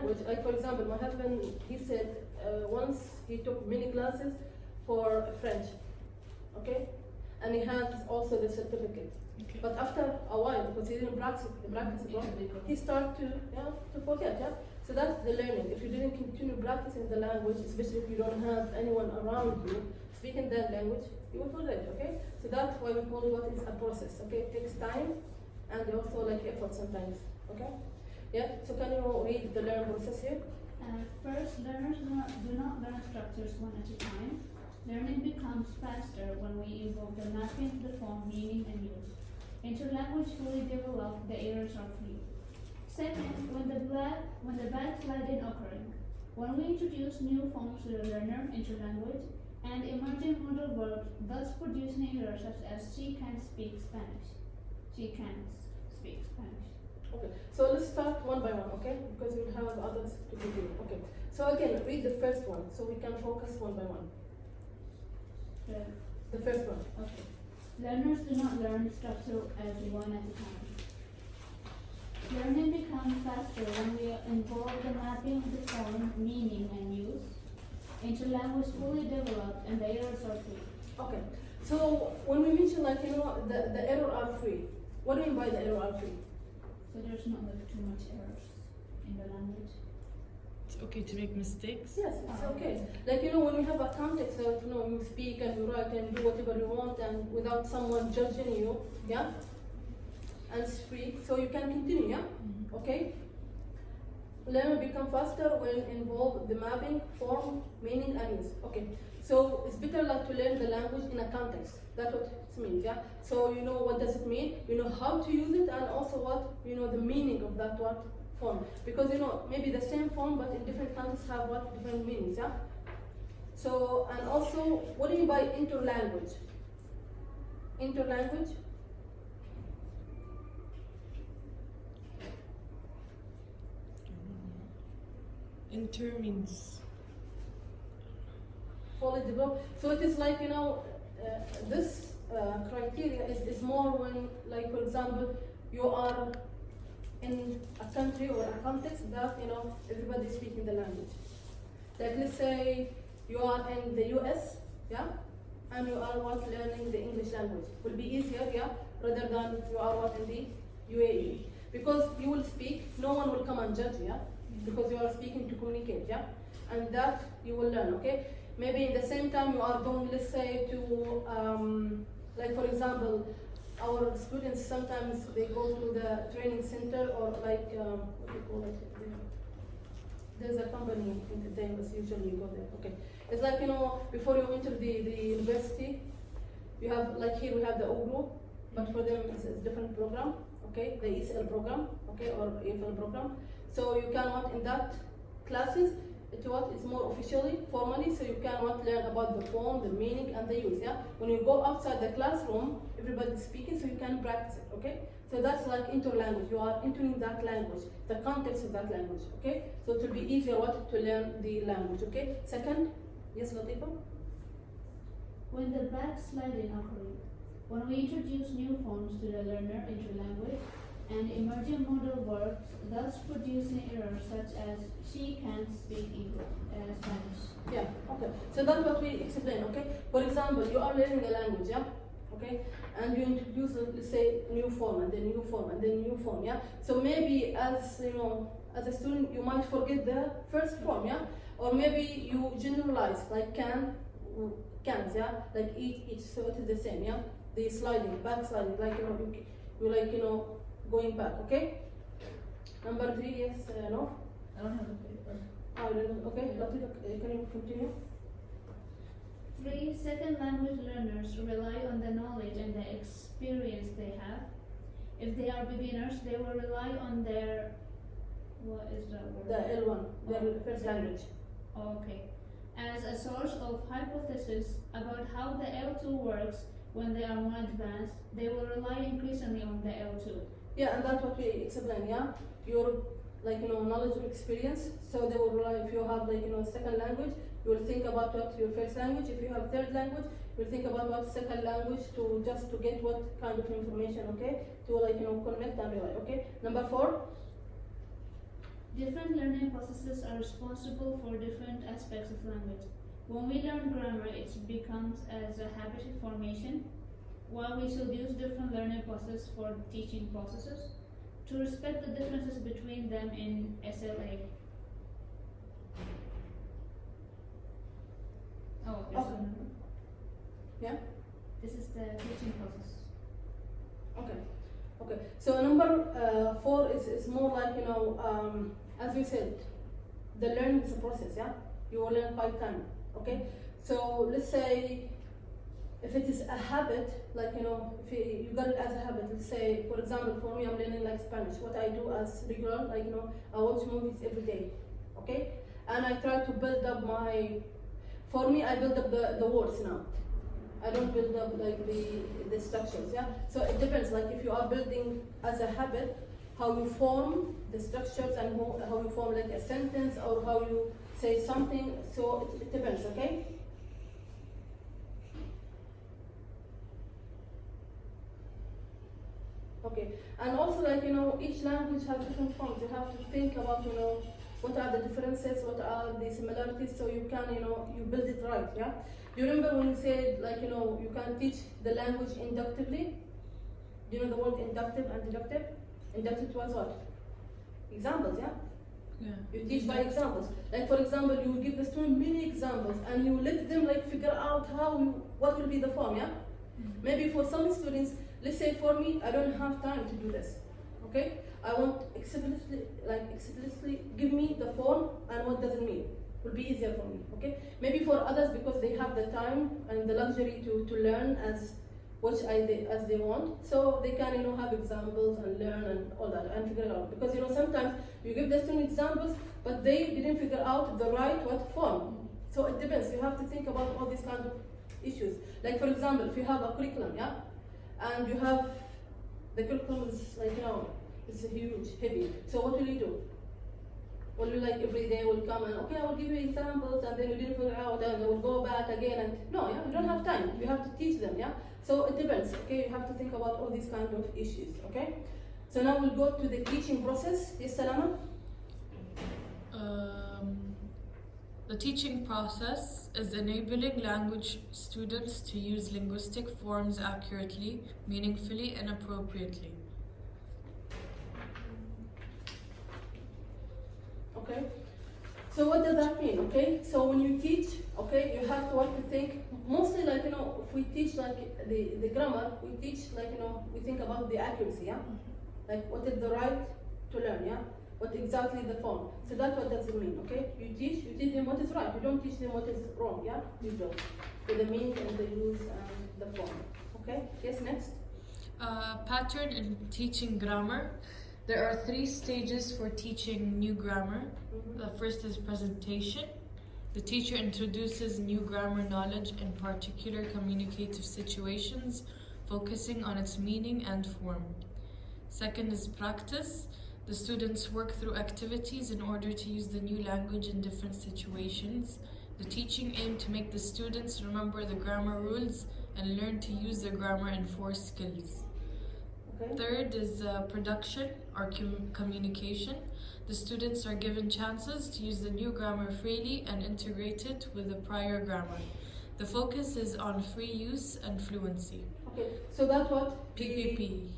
language, like for example, my husband, he said once he took many classes for French, okay? And he has also the certificate. Okay. But after a while, because he didn't practice it properly, he started to forget, yeah? So that's the learning. If you didn't continue practicing the language, especially if you don't have anyone around you speaking that language, you will forget, okay? So that's why we call it what is a process, okay? It takes time and also like effort sometimes, okay? Yeah, so can you read the learn process here? First, learners do not learn structures one at a time. Learning becomes faster when we involve the mapping, the form, meaning, and use. Interlanguage fully developed, the errors are free. Second, when the backsliding occurring. When we introduce new forms to the learner, interlanguage, and emerging modal verbs, thus producing errors such as she can't speak Spanish. She can't speak Spanish. Okay, so let's start one by one, okay? Because we'll have others to be doing. Okay, so again, read the first one so we can focus one by one. The first one. Okay. Learners do not learn structure as one at a time. Learning becomes faster when we involve the mapping of the form, meaning, and use. Interlanguage fully developed and the errors are free. Okay, so when we mention the error are free, what do you mean by the error are free? So there's not like too much errors in the language. It's okay to make mistakes? Yes, it's okay. Like, when we have a context that, you speak and you write and do whatever you want and without someone judging you, yeah? And it's free, so you can continue, yeah? Mm-hmm. Okay? Learn become faster when involve the mapping, form, meaning, and use. Okay, so it's better like to learn the language in a context. That's what it means, yeah? So you know what does it mean, you know how to use it, and also what, the meaning of that what form. Because maybe the same form but in different contexts have what different meanings, yeah? So, and also, what do you mean by interlanguage? Interlanguage? Inter means fully developed. So it is like, this criteria is more when, like for example, you are in a country or a context that, everybody is speaking the language. Like let's say you are in the US, yeah, and you are what learning the English language. Will be easier, yeah, rather than you are what in the UAE. Because you will speak, no one will come and judge you, yeah? Because you are speaking to communicate, yeah? And that you will learn, okay? Maybe in the same time you are going, let's say, to, like for example, our students sometimes they go to the training center or like, what do you call it? There's a company in the Davis, usually you go there, okay? It's like, before you enter the university, you have, like here we have the O group, but for them it's a different program, okay? The ESL program, okay, or EFL program. So you can in that classes, it's more officially, formally, so you can learn about the form, the meaning, and the use, yeah? When you go outside the classroom, everybody's speaking, so you can practice it, okay? So that's like interlanguage, you are entering that language, the context of that language, okay? So it will be easier to learn the language, okay? Second, yes, Latifa? When the backsliding occurs, when we introduce new forms to the learner interlanguage and emerging modal verbs, thus producing errors such as she can't speak Spanish. Yeah, okay. So that's what we explain, okay? For example, you are learning a language, yeah? Okay? And you introduce, let's say, new form, and then new form, and then new form, yeah? So maybe as, as a student, you might forget the first form, yeah? Or maybe you generalize, like can't, yeah? Like each, so it is the same, yeah? The sliding, backsliding, like, you going back, okay? Number 3, yes, no? I don't have a paper. Oh, you don't, okay, Latifa, can you continue? 3. Second language learners rely on the knowledge and the experience they have. If they are beginners, they will rely on their, what is that word? The L1, their first language. Okay. As a source of hypothesis about how the L2 works when they are more advanced, they will rely increasingly on the L2. Yeah, and that's what we explain, yeah? Your, knowledge or experience. So they will rely, if you have, second language, you will think about what your first language. If you have third language, you will think about what second language to get what kind of information, okay? To, connect and rely, okay? Number 4. Different learning processes are responsible for different aspects of language. When we learn grammar, it becomes as a habit formation, while we should use different learning processes for teaching processes to respect the differences between them in SLA. Oh, there's Okay. another. Yeah. This is the teaching process. Okay. Okay. So number 4 is more like, you know, as we said, the learning is a process. Yeah. You will learn by time. Okay. So let's say if it is a habit, like, you know, if you got it as a habit, let's say, for example, for me, I'm learning like Spanish. What I do as regular, like, you know, I watch movies every day. Okay. And I try to build up for me, I build up the words now. I don't build up like the structures, yeah? So it depends, like if you are building as a habit, how you form the structures and how you form like a sentence or how you say something, so it depends, okay? Okay, and also like, you know, each language has different forms. You have to think about, you know, what are the differences, what are the similarities, so you can, you know, you build it right, yeah? Do you remember when you said, like, you know, you can teach the language inductively? Do you know the word inductive and deductive? Inductive was what? Examples, yeah? Yeah. You teach by examples. Like, for example, you give the student many examples and you let them like figure out what will be the form, yeah? Maybe for some students, let's say for me, I don't have time to do this, okay? I want explicitly give me the form and what does it mean. Will be easier for me, okay? Maybe for others, because they have the time and the luxury to learn as they want, so they can, you know, have examples and learn and all that and figure it out. Because, you know, sometimes you give the student examples, but they didn't figure out the right form. So it depends. You have to think about all these kind of issues. Like, for example, if you have a curriculum, yeah, and you have the curriculum is like, you know, it's huge, heavy. So what will you do? Will you like every day will come and okay, I will give you examples and then you didn't figure out and they will go back again and no, yeah, you don't have time. You have to teach them, yeah. So it depends, okay. You have to think about all these kind of issues, okay. So now we'll go to the teaching process. Yes, Salama. The teaching process is enabling language students to use linguistic forms accurately, meaningfully, and appropriately. Okay, so what does that mean? Okay, so when you teach, okay, you have to think mostly like, you know, if we teach like the grammar, we teach like, you know, we think about the accuracy, yeah, like what is the right to learn, yeah, what exactly the form. So that's what does it mean, okay? You teach them what is right. You don't teach them what is wrong, yeah. You don't. With the means and the use and the form. Okay. Yes. Next. Pattern in teaching grammar. There are 3 stages for teaching new grammar. The first is presentation. The teacher introduces new grammar knowledge in particular communicative situations, focusing on its meaning and form. Second is practice. The students work through activities in order to use the new language in different situations. The teaching aims to make the students remember the grammar rules and learn to use their grammar and 4 skills. Okay. Third is production or communication. The students are given chances to use the new grammar freely and integrate it with the prior grammar. The focus is on free use and fluency. Okay, so that's what PPP.